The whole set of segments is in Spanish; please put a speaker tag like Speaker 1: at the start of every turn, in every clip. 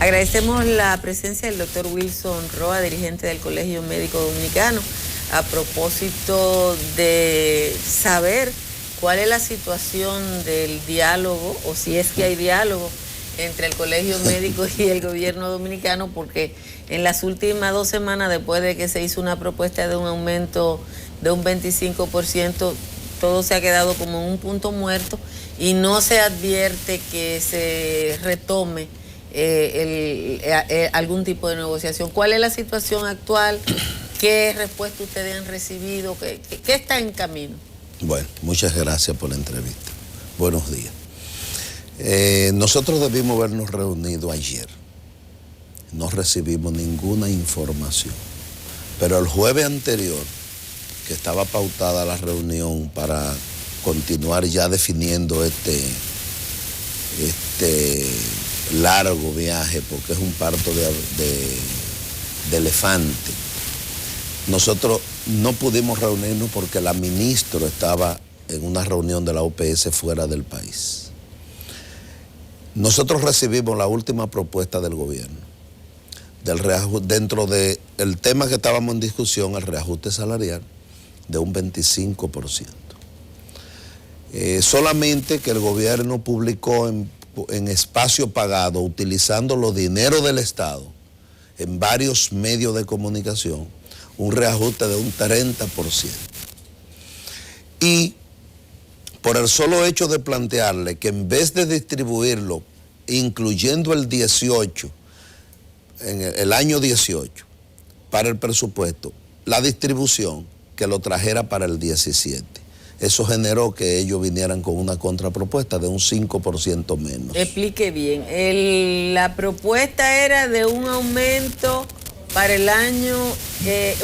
Speaker 1: Agradecemos la presencia del doctor Wilson Roa, dirigente del Colegio Médico Dominicano, a propósito de saber cuál es la situación del diálogo, o si es que hay diálogo entre el Colegio Médico y el gobierno dominicano, porque en las últimas 2 semanas, después de que se hizo una propuesta de un aumento de un 25%, todo se ha quedado como en un punto muerto y no se advierte que se retome algún tipo de negociación. ¿Cuál es la situación actual? ¿Qué respuesta ustedes han recibido? ¿Qué está en camino?
Speaker 2: Bueno, muchas gracias por la entrevista. Buenos días. Nosotros debimos habernos reunido ayer. No recibimos ninguna información. Pero el jueves anterior, que estaba pautada la reunión para continuar ya definiendo este largo viaje, porque es un parto de elefante, nosotros no pudimos reunirnos porque la ministra estaba en una reunión de la OPS fuera del país. Nosotros recibimos la última propuesta del gobierno, del reajuste, dentro del tema que estábamos en discusión, el reajuste salarial de un 25%. Solamente que el gobierno publicó en espacio pagado, utilizando los dineros del Estado, en varios medios de comunicación, un reajuste de un 30%. Y por el solo hecho de plantearle que en vez de distribuirlo, incluyendo el 18, en el año 18, para el presupuesto, la distribución, que lo trajera para el 17. Eso generó que ellos vinieran con una contrapropuesta de un 5% menos.
Speaker 1: Explique bien. La propuesta era de un aumento para el año,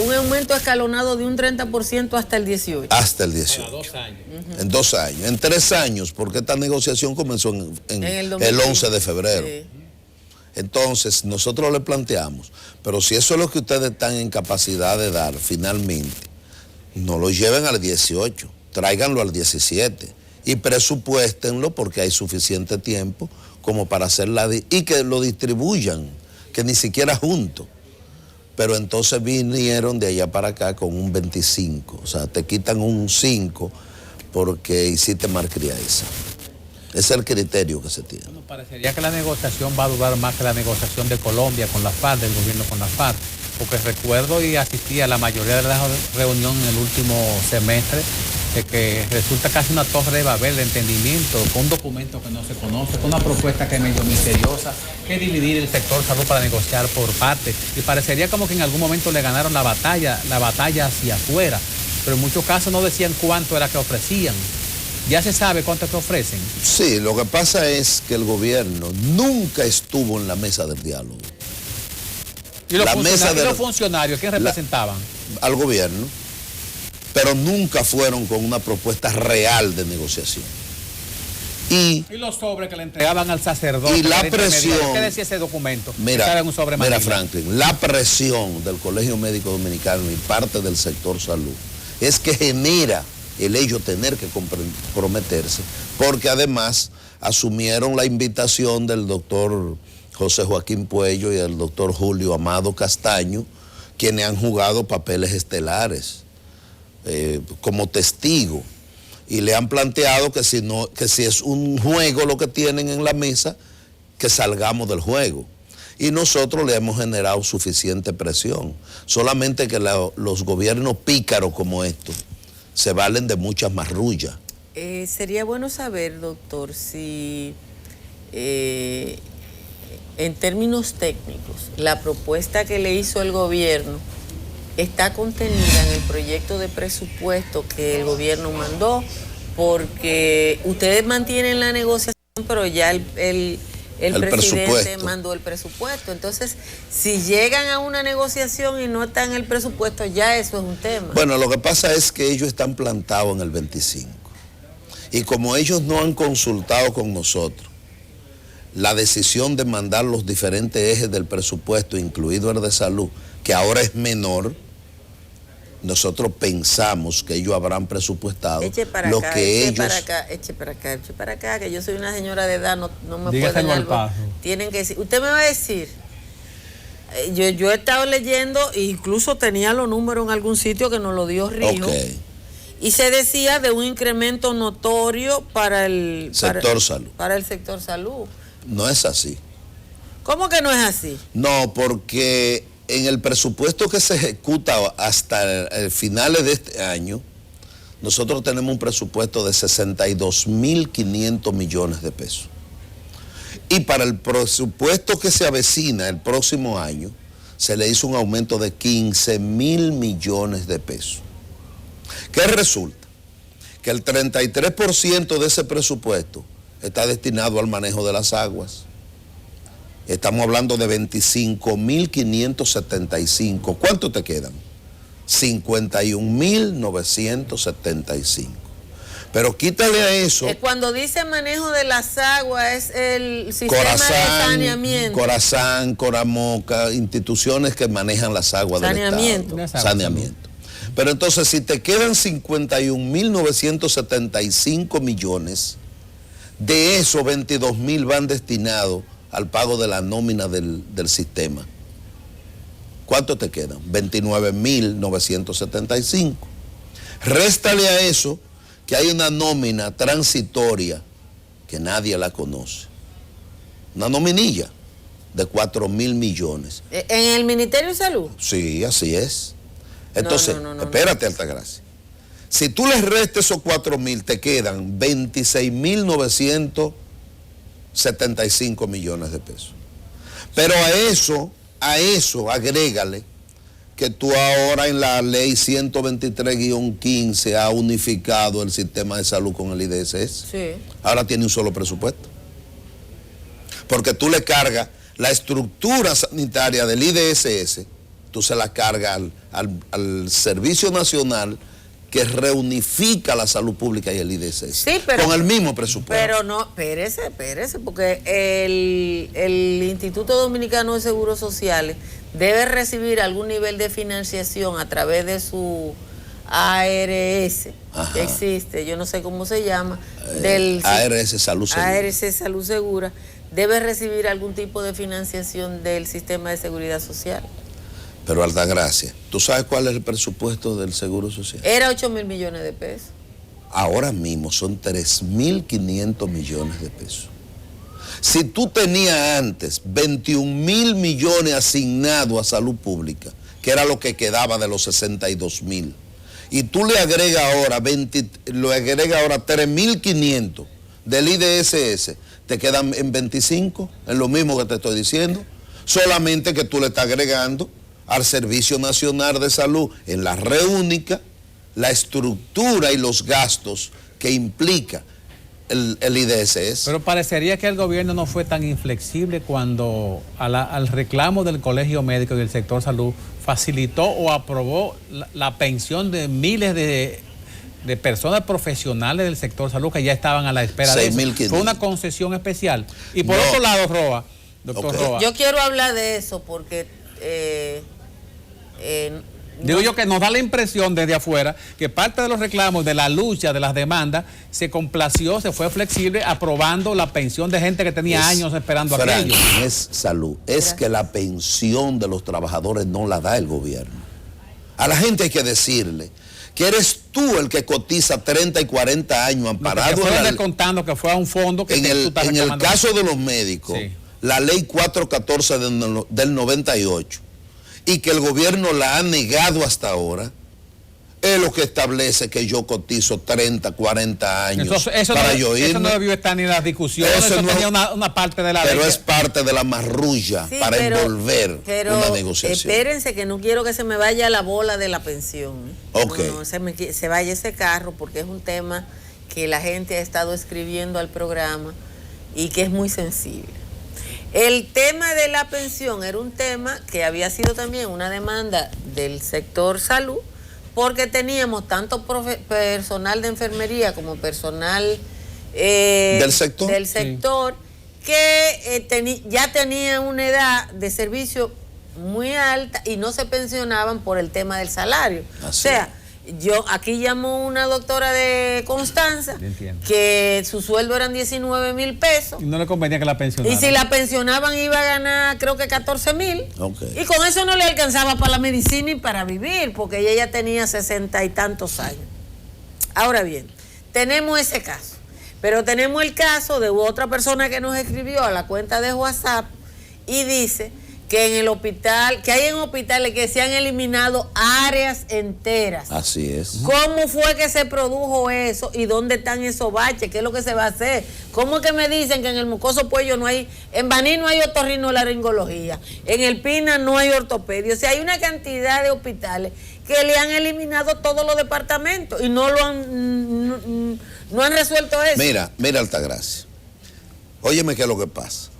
Speaker 1: un aumento escalonado de un 30% hasta el 18.
Speaker 2: Hasta el 18. Para 2 años. En 2 años. En 3 años, porque esta negociación comenzó en el 11 de febrero. Sí. Entonces, nosotros le planteamos, pero si eso es lo que ustedes están en capacidad de dar finalmente, no lo lleven al 18, tráiganlo al 17 y presupuéstenlo, porque hay suficiente tiempo como para hacerla y que lo distribuyan, que ni siquiera juntos. Pero entonces vinieron de allá para acá con un 25, o sea, te quitan un 5 porque hiciste malcrianza. Ese es el criterio que se tiene.
Speaker 3: Bueno, parecería que la negociación va a durar más que la negociación de Colombia con la FARC, del gobierno con la FARC, porque recuerdo y asistí a la mayoría de las reuniones en el último semestre, de que resulta casi una torre de Babel de entendimiento, con un documento que no se conoce, con una propuesta que es medio misteriosa, que dividir el sector salud para negociar por partes, y parecería como que en algún momento le ganaron la batalla hacia afuera, pero en muchos casos no decían cuánto era que ofrecían. ¿Ya se sabe cuánto que ofrecen?
Speaker 2: Sí, lo que pasa es que el gobierno nunca estuvo en la mesa del diálogo.
Speaker 3: ¿Y los funcionarios quién representaban?
Speaker 2: Al gobierno, pero nunca fueron con una propuesta real de negociación. Y
Speaker 3: los sobres que le entregaban al sacerdote.
Speaker 2: Y la presión.
Speaker 3: ¿Qué decía ese documento?
Speaker 2: Mira, Franklin, la presión del Colegio Médico Dominicano y parte del sector salud es que genera el ellos tener que comprometerse, porque además asumieron la invitación del doctor José Joaquín Puello y el doctor Julio Amado Castaño, quienes han jugado papeles estelares como testigo, y le han planteado que si es un juego lo que tienen en la mesa, que salgamos del juego. Y nosotros le hemos generado suficiente presión, solamente que los gobiernos pícaros como estos se valen de muchas marrullas.
Speaker 1: Sería bueno saber, doctor, si en términos técnicos la propuesta que le hizo el gobierno está contenida en el proyecto de presupuesto que el gobierno mandó, porque ustedes mantienen la negociación, pero ya el presidente mandó el presupuesto. Entonces, si llegan a una negociación y no está en el presupuesto, ya eso es un tema.
Speaker 2: Bueno, lo que pasa es que ellos están plantados en el 25. Y como ellos no han consultado con nosotros la decisión de mandar los diferentes ejes del presupuesto, incluido el de salud, que ahora es menor, nosotros pensamos que ellos habrán presupuestado
Speaker 1: eche para
Speaker 2: lo
Speaker 1: acá,
Speaker 2: que
Speaker 1: eche
Speaker 2: ellos...
Speaker 1: para acá, que yo soy una señora de edad, no me
Speaker 3: Dígase
Speaker 1: pueden
Speaker 3: el
Speaker 1: algo.
Speaker 3: paso.
Speaker 1: Tienen que decir, usted me va a decir, yo he estado leyendo, incluso tenía los números en algún sitio que nos lo dio Rijo.
Speaker 2: Okay.
Speaker 1: Y se decía de un incremento notorio para el
Speaker 2: sector salud.
Speaker 1: Para el sector salud.
Speaker 2: No es así.
Speaker 1: ¿Cómo que no es así?
Speaker 2: No, porque en el presupuesto que se ejecuta hasta finales de este año, nosotros tenemos un presupuesto de 62.500 millones de pesos. Y para el presupuesto que se avecina el próximo año, se le hizo un aumento de 15.000 millones de pesos. ¿Qué resulta? Que el 33% de ese presupuesto está destinado al manejo de las aguas. Estamos hablando de 25.575. ¿Cuánto te quedan? 51.975. Pero quítale a eso...
Speaker 1: Cuando dice manejo de las aguas, es el sistema de saneamiento.
Speaker 2: Corazán, Coramoca, instituciones que manejan las aguas del Estado. Saneamiento. Pero entonces, si te quedan 51.975 millones, de esos 22.000 van destinados al pago de la nómina del sistema. ¿Cuánto te quedan? 29.975. Réstale a eso que hay una nómina transitoria que nadie la conoce. Una nominilla de 4.000 millones.
Speaker 1: ¿En el Ministerio de Salud?
Speaker 2: Sí, así es. Entonces,
Speaker 1: no,
Speaker 2: espérate, Altagracia. Si tú les restes esos 4.000, te quedan 26.975 millones de pesos. Pero a eso agrégale que tú ahora en la ley 123-15 ha unificado el sistema de salud con el IDSS.
Speaker 1: Sí.
Speaker 2: Ahora tiene un solo presupuesto. Porque tú le cargas la estructura sanitaria del IDSS, tú se la cargas al Servicio Nacional que reunifica la salud pública y el IDSS.
Speaker 1: Sí, pero,
Speaker 2: con el mismo presupuesto.
Speaker 1: Pero no, espérese, porque el Instituto Dominicano de Seguros Sociales debe recibir algún nivel de financiación a través de su ARS,
Speaker 2: Ajá,
Speaker 1: que existe, yo no sé cómo se llama,
Speaker 2: del ARS Salud Segura.
Speaker 1: ARS Salud Segura, debe recibir algún tipo de financiación del sistema de seguridad social.
Speaker 2: Pero Altagracia, ¿tú sabes cuál es el presupuesto del Seguro Social?
Speaker 1: Era 8.000 millones de pesos.
Speaker 2: Ahora mismo son 3.500 millones de pesos. Si tú tenías antes 21.000 millones asignados a salud pública, que era lo que quedaba de los 62.000, y tú le agregas ahora 3.500 del IDSS, te quedan en 25, en lo mismo que te estoy diciendo, solamente que tú le estás agregando al Servicio Nacional de Salud en la red única la estructura y los gastos que implica el IDSS.
Speaker 3: Pero parecería que el gobierno no fue tan inflexible cuando al reclamo del Colegio Médico y del sector salud facilitó o aprobó la pensión de miles de personas profesionales del sector salud que ya estaban a la espera de eso. Fue una concesión especial. Y por otro lado, doctor Roa.
Speaker 1: Yo quiero hablar de eso porque...
Speaker 3: digo yo que nos da la impresión desde afuera que parte de los reclamos, de la lucha, de las demandas, se complació, se fue flexible, aprobando la pensión de gente que tenía años esperando aquello.
Speaker 2: No es salud, es que la pensión de los trabajadores no la da el gobierno. A la gente hay que decirle que eres tú el que cotiza 30 y 40 años amparado.
Speaker 3: Que fue descontando que fue a un fondo que
Speaker 2: en el caso de los médicos, sí, la ley 414 del 98, y que el gobierno la ha negado hasta ahora, es lo que establece que yo cotizo 30, 40 años
Speaker 3: eso
Speaker 2: para yo irme.
Speaker 3: Eso no debió estar ni en las discusiones, eso tenía una parte de la ley.
Speaker 2: Pero es parte de la marrulla, sí, para envolver una negociación.
Speaker 1: Espérense que no quiero que se me vaya la bola de la pensión.
Speaker 2: Okay.
Speaker 1: No, se vaya ese carro, porque es un tema que la gente ha estado escribiendo al programa y que es muy sensible. El tema de la pensión era un tema que había sido también una demanda del sector salud, porque teníamos tanto personal de enfermería como personal
Speaker 2: del sector,
Speaker 1: sí, que ya tenía una edad de servicio muy alta y no se pensionaban por el tema del salario.
Speaker 2: Así
Speaker 1: o sea, yo aquí llamo una doctora de Constanza que su sueldo eran 19,000 pesos.
Speaker 3: Y no le convenía que la pensionaran.
Speaker 1: Y si la pensionaban iba a ganar creo que 14,000.
Speaker 2: Okay.
Speaker 1: Y con eso no le alcanzaba para la medicina y para vivir, porque ella ya tenía 60 y tantos años. Ahora bien, tenemos ese caso. Pero tenemos el caso de otra persona que nos escribió a la cuenta de WhatsApp y dice que en el hospital, que hay en hospitales que se han eliminado áreas enteras.
Speaker 2: Así es.
Speaker 1: ¿Cómo fue que se produjo eso y dónde están esos baches? ¿Qué es lo que se va a hacer? ¿Cómo es que me dicen que en el Mocoso Puello no hay, en Baní no hay otorrinolaringología, en el Pina no hay ortopedia? O sea, hay una cantidad de hospitales que le han eliminado todos los departamentos y no han resuelto eso.
Speaker 2: Mira Altagracia. Óyeme qué es lo que pasa.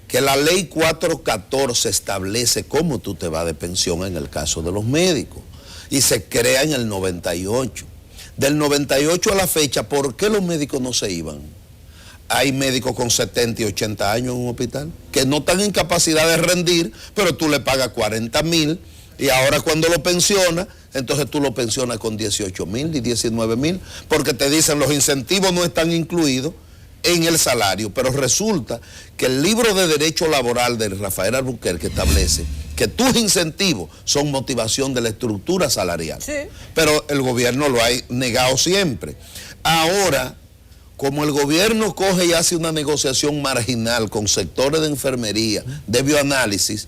Speaker 2: Que la ley 414 establece cómo tú te vas de pensión en el caso de los médicos. Y se crea en el 98. Del 98 a la fecha, ¿por qué los médicos no se iban? Hay médicos con 70 y 80 años en un hospital que no están en capacidad de rendir, pero tú le pagas 40,000 y ahora cuando lo pensionas, entonces tú lo pensionas con 18,000 y 19,000 porque te dicen los incentivos no están incluidos en el salario, pero resulta que el libro de Derecho Laboral de Rafael Albuquerque establece que tus incentivos son motivación de la estructura salarial.
Speaker 1: Sí.
Speaker 2: Pero el gobierno lo ha negado siempre. Ahora, como el gobierno coge y hace una negociación marginal con sectores de enfermería, de bioanálisis,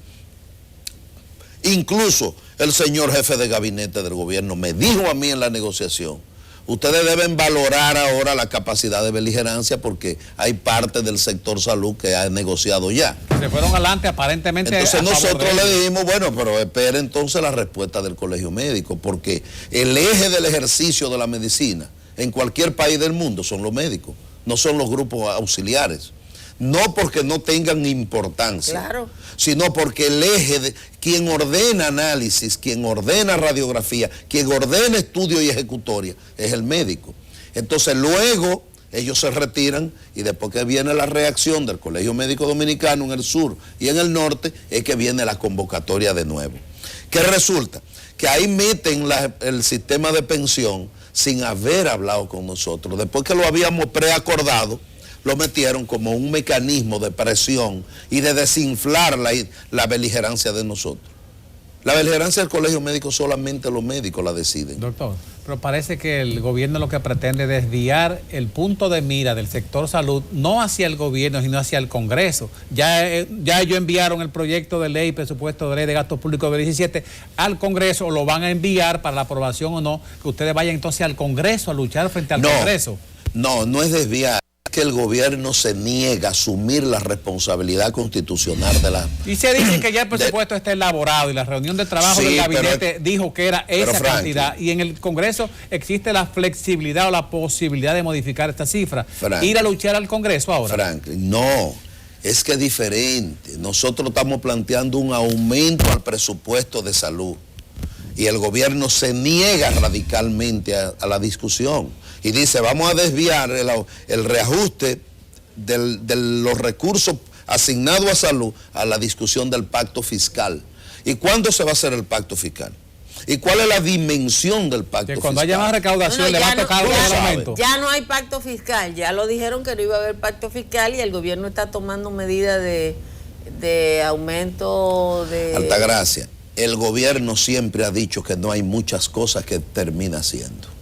Speaker 2: incluso el señor jefe de gabinete del gobierno me dijo a mí en la negociación: ustedes deben valorar ahora la capacidad de beligerancia porque hay parte del sector salud que ha negociado ya.
Speaker 3: Se fueron adelante aparentemente.
Speaker 2: Entonces nosotros le dijimos, bueno, pero espere entonces la respuesta del colegio médico, porque el eje del ejercicio de la medicina en cualquier país del mundo son los médicos, no son los grupos auxiliares. No porque no tengan importancia,
Speaker 1: claro,
Speaker 2: sino porque el eje de quien ordena análisis, quien ordena radiografía, quien ordena estudio y ejecutoria es el médico. Entonces luego ellos se retiran y después que viene la reacción del Colegio Médico Dominicano en el sur y en el norte es que viene la convocatoria de nuevo. ¿Qué resulta? Que ahí meten el sistema de pensión sin haber hablado con nosotros. Después que lo habíamos preacordado, lo metieron como un mecanismo de presión y de desinflar la beligerancia de nosotros. La beligerancia del colegio médico solamente los médicos la deciden.
Speaker 3: Doctor, pero parece que el gobierno lo que pretende es desviar el punto de mira del sector salud, no hacia el gobierno, sino hacia el Congreso. Ya ellos enviaron el proyecto de ley, presupuesto de ley de gastos públicos de 2017 al Congreso, o lo van a enviar para la aprobación o no, que ustedes vayan entonces al Congreso a luchar frente al Congreso.
Speaker 2: No es desviar. Que el gobierno se niega a asumir la responsabilidad constitucional de la...
Speaker 3: Y se dice que ya el presupuesto está elaborado y la reunión de trabajo del gabinete dijo que era esa cantidad, y en el Congreso existe la flexibilidad o la posibilidad de modificar esta cifra. Ir a luchar al Congreso ahora.
Speaker 2: Franklin, no, es que es diferente. Nosotros estamos planteando un aumento al presupuesto de salud y el gobierno se niega radicalmente a la discusión. Y dice, vamos a desviar el reajuste de los recursos asignados a salud a la discusión del pacto fiscal. ¿Y cuándo se va a hacer el pacto fiscal? ¿Y cuál es la dimensión del pacto fiscal?
Speaker 3: Cuando haya más recaudación le va a tocar el aumento.
Speaker 1: Ya no hay pacto fiscal, ya lo dijeron que no iba a haber pacto fiscal y el gobierno está tomando medidas de aumento de...
Speaker 2: Altagracia, el gobierno siempre ha dicho que no hay muchas cosas que termina haciendo.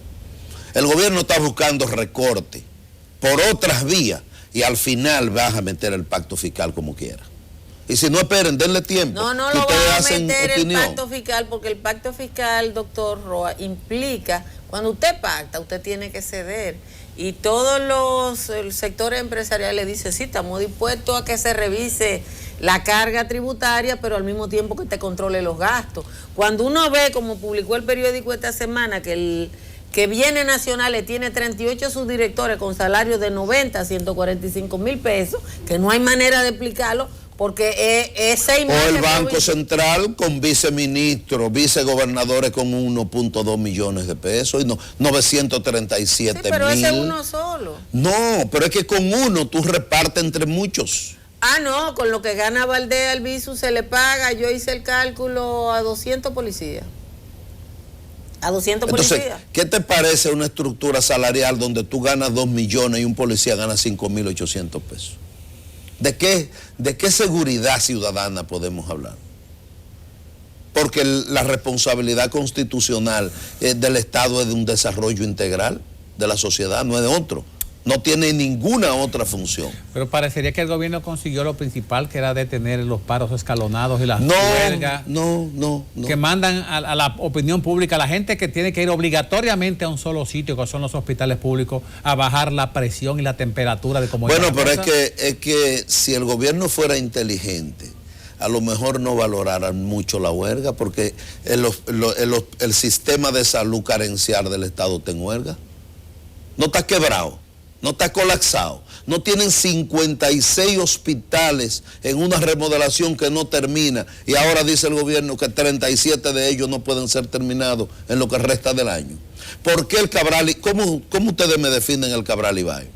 Speaker 2: El gobierno está buscando recorte por otras vías y al final vas a meter el pacto fiscal como quiera. Y si no, esperen, denle tiempo.
Speaker 1: No lo van a meter el pacto fiscal, porque el pacto fiscal, doctor Roa, implica, cuando usted pacta, usted tiene que ceder. Y todos el sector empresarial le dice, sí, estamos dispuestos a que se revise la carga tributaria, pero al mismo tiempo que te controle los gastos. Cuando uno ve, como publicó el periódico esta semana, que Bienes Nacionales tiene 38 subdirectores con salarios de 90 a 145 mil pesos, que no hay manera de explicarlo, porque es 6 meses.
Speaker 2: O el Banco Central con viceministros, vicegobernadores con 1.2 millones de pesos y 937 mil.
Speaker 1: Sí, pero ese es uno solo.
Speaker 2: No, pero es que con uno tú repartes entre muchos.
Speaker 1: Ah, no, con lo que gana Valdés Albizu se le paga, yo hice el cálculo a 200 policías. A 200
Speaker 2: Entonces,
Speaker 1: policías.
Speaker 2: ¿qué te parece una estructura salarial donde tú ganas 2 millones y un policía gana 5.800 pesos? ¿De qué seguridad ciudadana podemos hablar? Porque la responsabilidad constitucional del Estado es de un desarrollo integral de la sociedad, no es de otro. No tiene ninguna otra función.
Speaker 3: Pero parecería que el gobierno consiguió lo principal, que era detener los paros escalonados y las huelgas.
Speaker 2: No.
Speaker 3: Que mandan a la opinión pública, a la gente que tiene que ir obligatoriamente a un solo sitio, que son los hospitales públicos, a bajar la presión y la temperatura de cómo.
Speaker 2: Bueno, pero es que si el gobierno fuera inteligente, a lo mejor no valoraran mucho la huelga, porque el sistema de salud carencial del Estado está en huelga. No está quebrado. No está colapsado. No tienen 56 hospitales en una remodelación que no termina. Y ahora dice el gobierno que 37 de ellos no pueden ser terminados en lo que resta del año. ¿Por qué el Cabral? ¿Cómo ustedes me definen el Cabral Ibáez?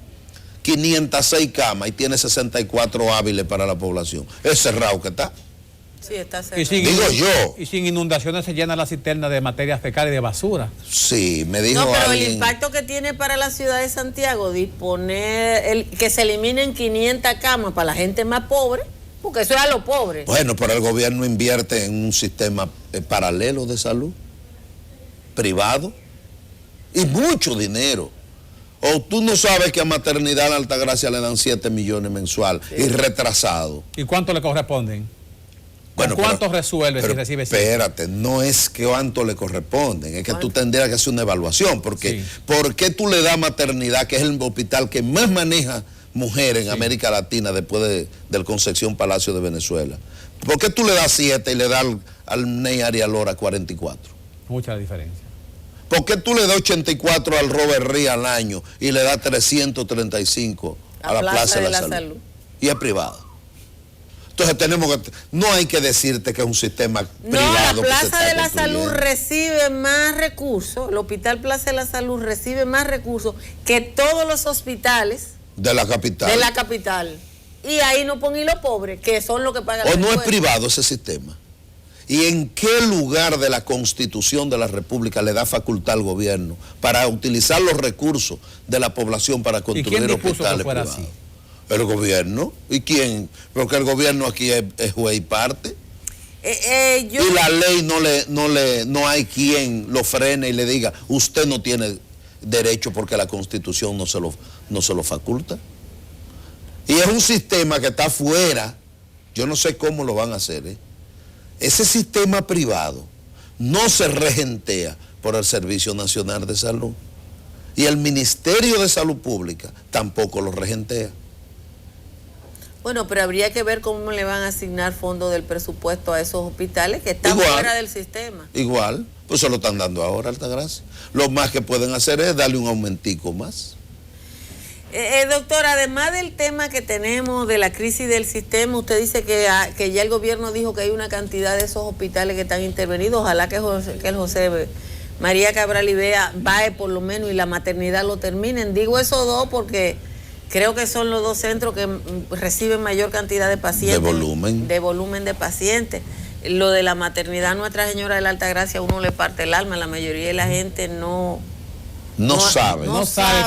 Speaker 2: 506 camas y tiene 64 hábiles para la población. Es cerrado que está.
Speaker 1: Sí, está cerrado.
Speaker 3: Y sin inundaciones se llena la cisterna de materia fecal y de basura.
Speaker 2: Sí, me dijo
Speaker 1: No, pero
Speaker 2: alguien,
Speaker 1: el impacto que tiene para la ciudad de Santiago disponer, que se eliminen 500 camas para la gente más pobre, porque eso es a los pobres.
Speaker 2: Bueno, pero el gobierno invierte en un sistema paralelo de salud, privado, y mucho dinero. O tú no sabes que a Maternidad en Altagracia le dan 7 millones mensual, sí, y retrasado.
Speaker 3: ¿Y cuánto le corresponden?
Speaker 2: Bueno,
Speaker 3: ¿cuánto resuelve si recibe?
Speaker 2: Espérate, no es que cuánto le corresponden, es que tú tendrías que hacer una evaluación, porque sí, ¿por qué tú le das Maternidad, que es el hospital que más maneja mujeres en América Latina después del Concepción Palacio de Venezuela? ¿Por qué tú le das 7 y le das al Ney Arialora 44?
Speaker 3: Mucha diferencia.
Speaker 2: ¿Por qué tú le das 84 al Robert Rí al año y le das 335 a la Plaza de la Salud? Y es privada. Entonces no hay que decirte que es un sistema privado.
Speaker 1: No, la Plaza de la Salud recibe más recursos, el Hospital Plaza de la Salud recibe más recursos que todos los hospitales
Speaker 2: de la capital.
Speaker 1: Y ahí no ponen los pobres, que son los que pagan.
Speaker 2: ¿O no es privado ese sistema? ¿Y en qué lugar de la Constitución de la República le da facultad al gobierno para utilizar los recursos de la población para construir hospitales privados? Así? El gobierno. ¿Y quién? Porque el gobierno aquí es juez y parte. Y la ley no hay quien lo frene y le diga, usted no tiene derecho porque la Constitución no se lo faculta. Y es un sistema que está fuera, yo no sé cómo lo van a hacer. Ese sistema privado no se regentea por el Servicio Nacional de Salud. Y el Ministerio de Salud Pública tampoco lo regentea.
Speaker 1: Bueno, pero habría que ver cómo le van a asignar fondos del presupuesto a esos hospitales que están fuera del sistema.
Speaker 2: Igual, pues se lo están dando ahora, Altagracia. Lo más que pueden hacer es darle un aumentico más.
Speaker 1: Doctor, además del tema que tenemos de la crisis del sistema, usted dice que ya el gobierno dijo que hay una cantidad de esos hospitales que están intervenidos. Ojalá que el José María Cabral Ibáez vaya por lo menos y la maternidad lo terminen. Digo esos dos porque creo que son los dos centros que reciben mayor cantidad de pacientes. De volumen de pacientes. Lo de la maternidad, Nuestra Señora de la Altagracia, uno le parte el alma. La mayoría de la gente no sabe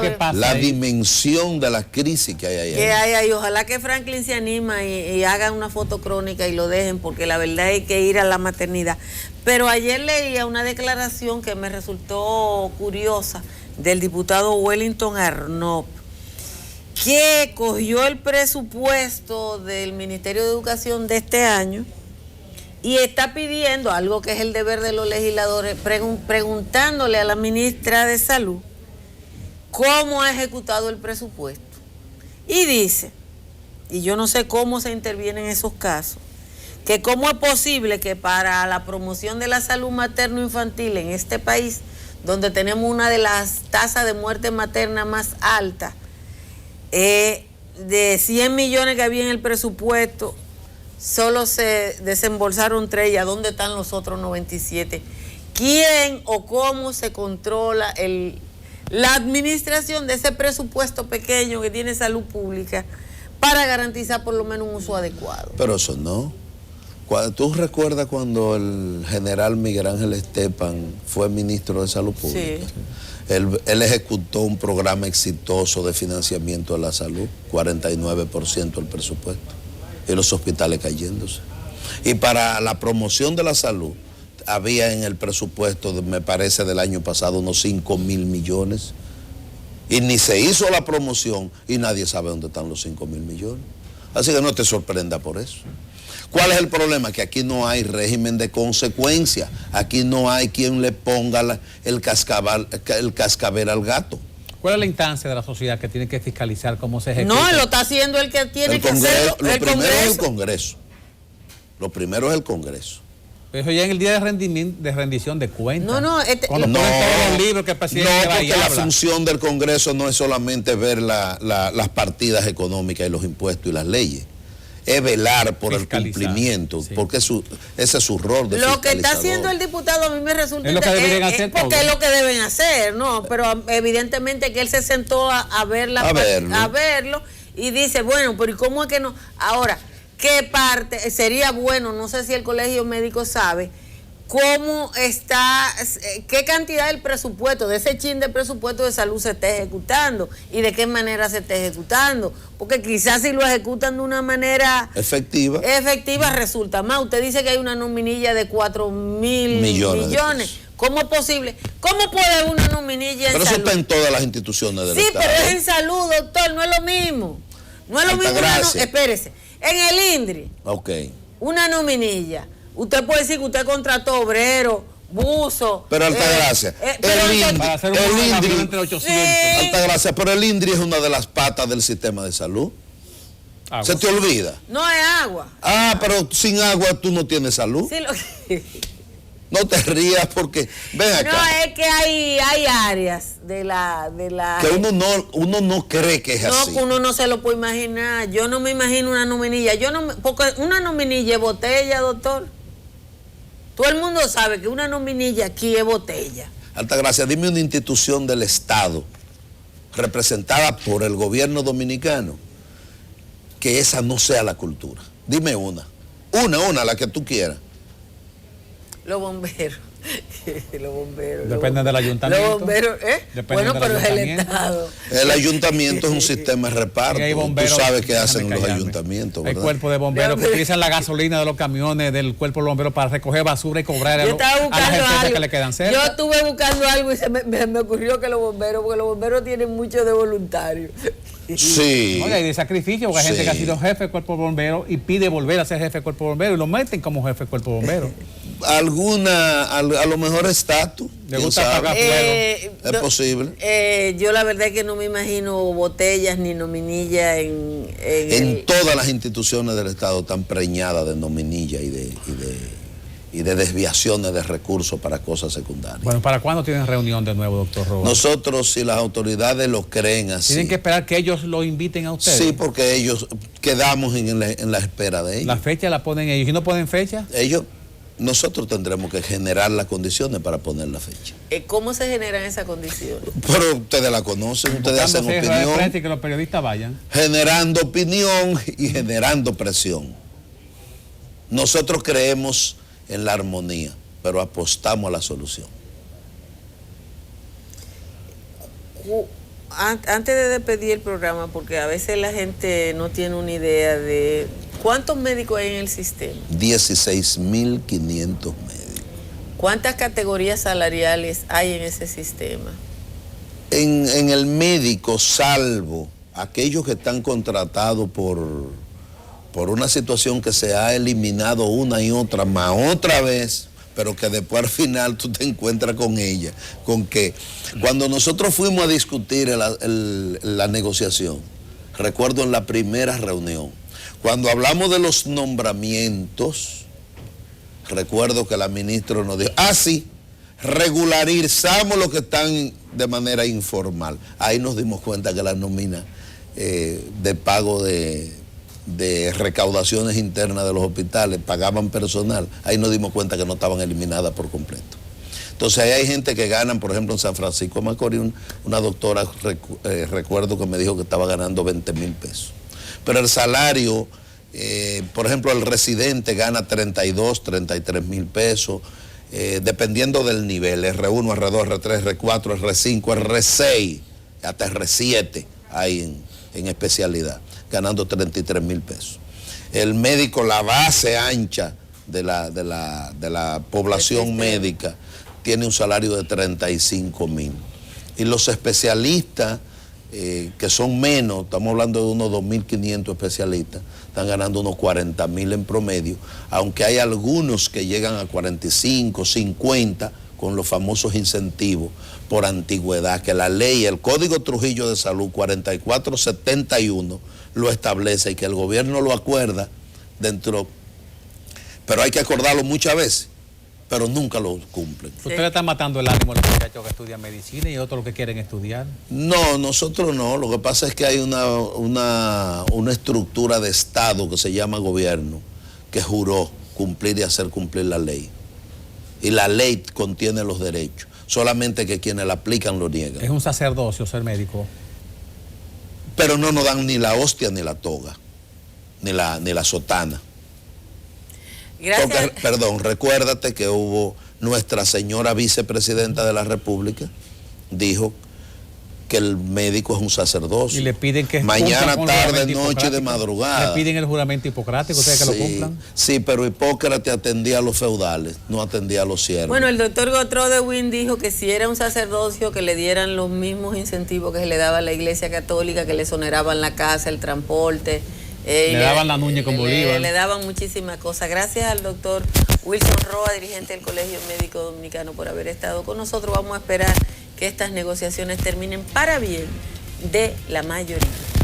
Speaker 2: qué pasa. La dimensión de la crisis que hay ahí.
Speaker 1: Ojalá que Franklin se anima y haga una fotocrónica y lo dejen, porque la verdad hay que ir a la maternidad. Pero ayer leía una declaración que me resultó curiosa del diputado Wellington Arnott, que cogió el presupuesto del Ministerio de Educación de este año y está pidiendo algo que es el deber de los legisladores, preguntándole a la ministra de Salud cómo ha ejecutado el presupuesto. Y dice, y yo no sé cómo se interviene en esos casos, que cómo es posible que para la promoción de la salud materno-infantil en este país, donde tenemos una de las tasas de muerte materna más altas, de 100 millones que había en el presupuesto, solo se desembolsaron 3, ¿y a dónde están los otros 97? ¿Quién o cómo se controla la administración de ese presupuesto pequeño que tiene salud pública para garantizar por lo menos un uso adecuado.
Speaker 2: Pero eso no. ¿Tú recuerdas cuando el general Miguel Ángel Estepan fue ministro de Salud Pública?
Speaker 1: Sí.
Speaker 2: Él ejecutó un programa exitoso de financiamiento de la salud, 49% del presupuesto, y los hospitales cayéndose. Y para la promoción de la salud, había en el presupuesto, me parece, del año pasado, unos 5.000 millones. Y ni se hizo la promoción y nadie sabe dónde están los 5.000 millones. Así que no te sorprenda por eso. ¿Cuál es el problema? Que aquí no hay régimen de consecuencia. Aquí no hay quien le ponga el cascabel al gato.
Speaker 3: ¿Cuál es la instancia de la sociedad que tiene que fiscalizar cómo se ejecuta?
Speaker 1: No, lo está haciendo el que tiene que hacerlo.
Speaker 2: Lo primero es el Congreso. Lo primero es el Congreso.
Speaker 3: Pero eso ya en el día de rendición de cuentas.
Speaker 1: No,
Speaker 3: cuando ponen todos los libros que el presidente va
Speaker 2: porque
Speaker 3: y
Speaker 2: la
Speaker 3: habla.
Speaker 2: función del Congreso no es solamente ver las partidas económicas y los impuestos y las leyes. Es velar por el cumplimiento, sí. Porque ese es su rol de
Speaker 1: fiscalizador. Lo que está haciendo el diputado a mí me resulta...
Speaker 3: Es lo que deberían hacer
Speaker 1: porque
Speaker 3: todo.
Speaker 1: es lo que deben hacer, ¿no? Pero evidentemente que él se sentó a verlo y dice, bueno, pero ¿y cómo es que no? Ahora, ¿qué parte? Sería bueno, no sé si el colegio médico sabe, cómo está, qué cantidad del presupuesto, de ese chin de presupuesto de salud se está ejecutando y de qué manera se está ejecutando. Porque quizás si lo ejecutan de una manera efectiva resulta más. Usted dice que hay una nominilla de 4.000 millones. ¿Cómo es posible? ¿Cómo puede haber una nominilla en salud? Pero eso
Speaker 2: está en todas las instituciones del Estado.
Speaker 1: Sí, pero es en salud, doctor, no es lo mismo. No es lo mismo. Espérese. En el INDRI, una nominilla. Usted puede decir que usted contrató obrero, buzo.
Speaker 2: Pero Altagracia, Altagracia, pero el INDRI es una de las patas del sistema de salud. Agua. ¿Se te olvida?
Speaker 1: No es agua.
Speaker 2: Pero sin agua tú no tienes salud. Sí, no te rías porque, ven acá.
Speaker 1: No, es que hay áreas de la
Speaker 2: que uno no cree que es así.
Speaker 1: No, uno no se lo puede imaginar. Yo no me imagino una nominilla. Porque una nominilla es botella, doctor. Todo el mundo sabe que una nominilla aquí es botella.
Speaker 2: Altagracia, dime una institución del Estado representada por el gobierno dominicano que esa no sea la cultura. Dime una, la que tú quieras.
Speaker 1: Los bomberos. Los bomberos.
Speaker 3: Dependen del ayuntamiento.
Speaker 1: Los bomberos, bueno, pero es el Estado.
Speaker 2: El ayuntamiento es un sistema de reparto. Tú sabes qué hacen los ayuntamientos, ¿verdad?
Speaker 3: Hay cuerpos de bomberos que utilizan la gasolina de los camiones del cuerpo de bomberos para recoger basura y cobrar a las empresas que le quedan cerca.
Speaker 1: Yo estuve buscando algo y me ocurrió que los bomberos tienen mucho de voluntarios.
Speaker 2: Sí.
Speaker 3: Oiga, y de sacrificio, porque hay gente que ha sido jefe del cuerpo de bomberos y pide volver a ser jefe del cuerpo de bomberos y lo meten como jefe del cuerpo de bomberos.
Speaker 2: A lo mejor estatus.
Speaker 3: Le gusta pagar fuego.
Speaker 2: Es posible.
Speaker 1: Yo la verdad es que no me imagino botellas ni nominilla en
Speaker 2: todas las instituciones del Estado están preñadas de nominilla y de desviaciones de recursos para cosas secundarias.
Speaker 3: Bueno, ¿para cuándo tienen reunión de nuevo, doctor Roa?
Speaker 2: Nosotros, si las autoridades lo creen así...
Speaker 3: ¿Tienen que esperar que ellos lo inviten a ustedes?
Speaker 2: Sí, porque ellos quedamos en la espera de ellos.
Speaker 3: ¿La fecha la ponen ellos? ¿Y no ponen fecha?
Speaker 2: Nosotros tendremos que generar las condiciones para poner la fecha.
Speaker 1: ¿Cómo se generan esas condiciones?
Speaker 2: Pero ustedes la conocen, ustedes hacen opinión.
Speaker 3: Y que los periodistas vayan.
Speaker 2: Generando opinión y generando presión. Nosotros creemos en la armonía, pero apostamos a la solución.
Speaker 1: Antes de despedir el programa, porque a veces la gente no tiene una idea de ¿cuántos médicos hay en el sistema?
Speaker 2: 16.500 médicos.
Speaker 1: ¿Cuántas categorías salariales hay en ese sistema?
Speaker 2: En el médico, salvo aquellos que están contratados por una situación que se ha eliminado una y otra vez, pero que después al final tú te encuentras con ella, con que cuando nosotros fuimos a discutir la negociación, recuerdo en la primera reunión, cuando hablamos de los nombramientos, recuerdo que la ministra nos dijo, sí, regularizamos los que están de manera informal. Ahí nos dimos cuenta que la nómina de pago de recaudaciones internas de los hospitales pagaban personal, ahí nos dimos cuenta que no estaban eliminadas por completo. Entonces ahí hay gente que ganan, por ejemplo en San Francisco de Macorís, una doctora, recuerdo que me dijo que estaba ganando 20.000 pesos. pero el salario, por ejemplo, el residente gana 32, 33 mil pesos, dependiendo del nivel, R1, R2, R3, R4, R5, R6, hasta R7 hay en especialidad, ganando 33 mil pesos. El médico, la base ancha de la población médica, tiene un salario de 35 mil. Y los especialistas, que son menos, estamos hablando de unos 2.500 especialistas, están ganando unos 40 mil en promedio, aunque hay algunos que llegan a 45, 50, con los famosos incentivos por antigüedad, que la ley, el Código Trujillo de Salud 4471 lo establece y que el gobierno lo acuerda dentro, pero hay que acordarlo muchas veces, pero nunca lo cumplen.
Speaker 3: ¿Usted le está matando el ánimo a los muchachos que estudian medicina y otros que quieren estudiar?
Speaker 2: No, nosotros no. Lo que pasa es que hay una estructura de Estado que se llama gobierno, que juró cumplir y hacer cumplir la ley. Y la ley contiene los derechos, solamente que quienes la aplican lo niegan.
Speaker 3: Es un sacerdocio ser médico.
Speaker 2: Pero no nos dan ni la hostia ni la toga, ni la sotana.
Speaker 1: Gracias.
Speaker 2: Porque, perdón, recuérdate que hubo nuestra señora vicepresidenta de la República, dijo que el médico es un sacerdocio.
Speaker 3: Y le piden que
Speaker 2: mañana, tarde, noche y de madrugada.
Speaker 3: Le piden el juramento hipocrático, ustedes que lo cumplan.
Speaker 2: Sí, pero Hipócrates atendía a los feudales, no atendía a los siervos.
Speaker 1: Bueno, el doctor Gautreau de Win dijo que si era un sacerdocio, que le dieran los mismos incentivos que se le daba a la Iglesia Católica, que le exoneraban la casa, el transporte.
Speaker 3: Le daban la nuña con Bolívar.
Speaker 1: Le daban muchísimas cosas. Gracias al doctor Wilson Roa, dirigente del Colegio Médico Dominicano, por haber estado con nosotros. Vamos a esperar que estas negociaciones terminen para bien de la mayoría.